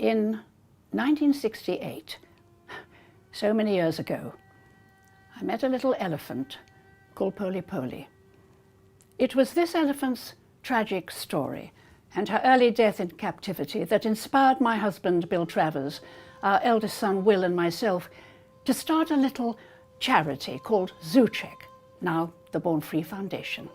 In 1968, so many years ago, I met a little elephant called Poli. It was this elephant's tragic story and her early death in captivity that inspired my husband, Bill Travers, our eldest son, Will, and myself to start a little charity called ZooCheck, now the Born Free Foundation.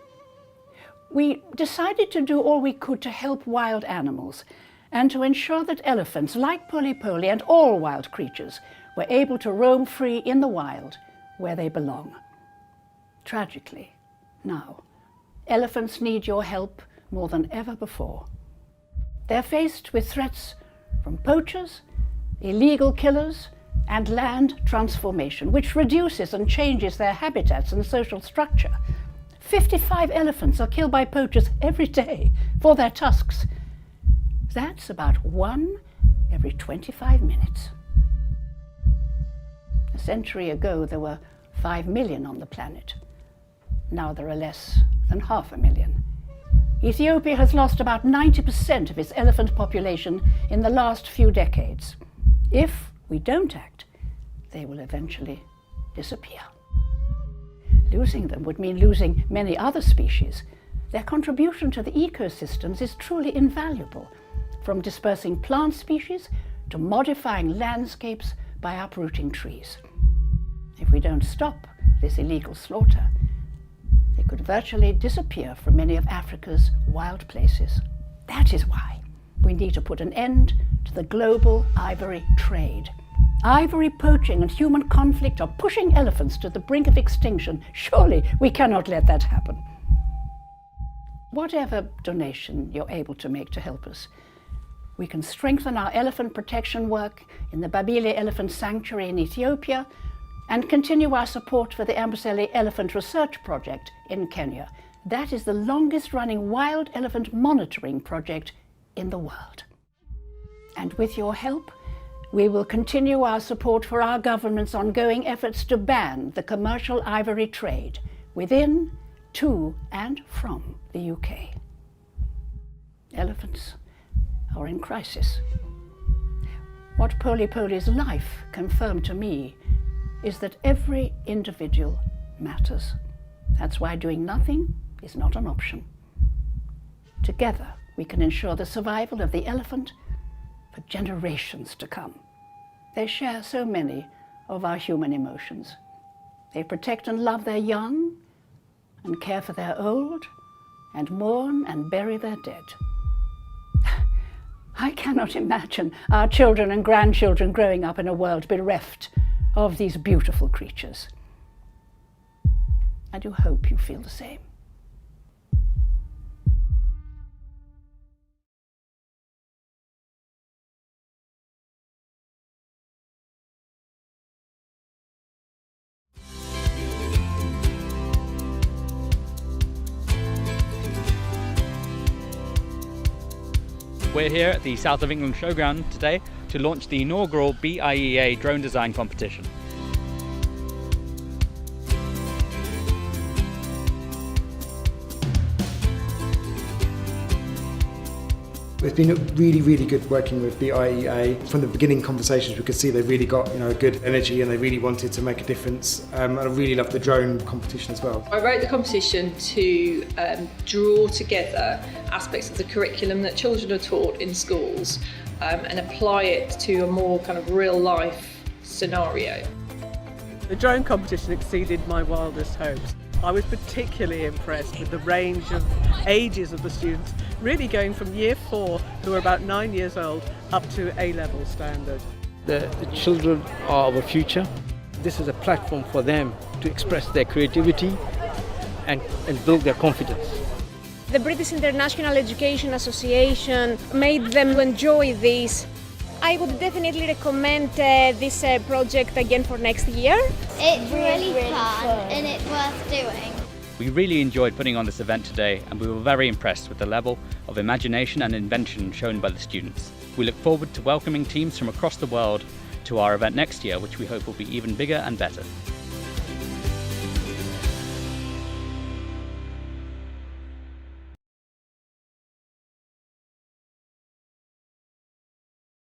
We decided to do all we could to help wild animals and to ensure that elephants, like Poli and all wild creatures, were able to roam free in the wild where they belong. Tragically, now, elephants need your help more than ever before. They're faced with threats from poachers, illegal killers, and land transformation, which reduces and changes their habitats and social structure. 55 elephants are killed by poachers every day for their tusks. That's about 1 every 25 minutes. A century ago, there were 5 million on the planet. Now there are less than 500,000. Ethiopia has lost about 90% of its elephant population in the last few decades. If we don't act, they will eventually disappear. Losing them would mean losing many other species. Their contribution to the ecosystems is truly invaluable, from dispersing plant species to modifying landscapes by uprooting trees. If we don't stop this illegal slaughter, they could virtually disappear from many of Africa's wild places. That is why we need to put an end to the global ivory trade. Ivory poaching and human conflict are pushing elephants to the brink of extinction. Surely we cannot let that happen. Whatever donation you're able to make to help us, we can strengthen our elephant protection work in the BIEA Elephant Sanctuary in Ethiopia and continue our support for the Amboseli Elephant Research Project in Kenya. That is the longest running wild elephant monitoring project in the world. And with your help, we will continue our support for our government's ongoing efforts to ban the commercial ivory trade within, to, and from the UK. Elephants are in crisis. What Poli's life confirmed to me is that every individual matters. That's why doing nothing is not an option. Together, we can ensure the survival of the elephant for generations to come. They share so many of our human emotions. They protect and love their young, and care for their old, and mourn and bury their dead. I cannot imagine our children and grandchildren growing up in a world bereft of these beautiful creatures. I do hope you feel the same. We're here at the South of England Showground today to launch the inaugural BIEA drone design competition. It's been really good working with BIEA. From the beginning conversations we could see they really got good energy and they really wanted to make a difference. And I really loved the drone competition as well. I wrote the competition to draw together aspects of the curriculum that children are taught in schools and apply it to a more kind of real life scenario. The drone competition exceeded my wildest hopes. I was particularly impressed with the range of ages of the students, really going from year 4, who are about 9 years old, up to A-level standard. The children are our future. This is a platform for them to express their creativity and build their confidence. The British International Education Association made them enjoy this. I would definitely recommend this project again for next year. It's really fun and it's worth doing. We really enjoyed putting on this event today and we were very impressed with the level of imagination and invention shown by the students. We look forward to welcoming teams from across the world to our event next year, which we hope will be even bigger and better.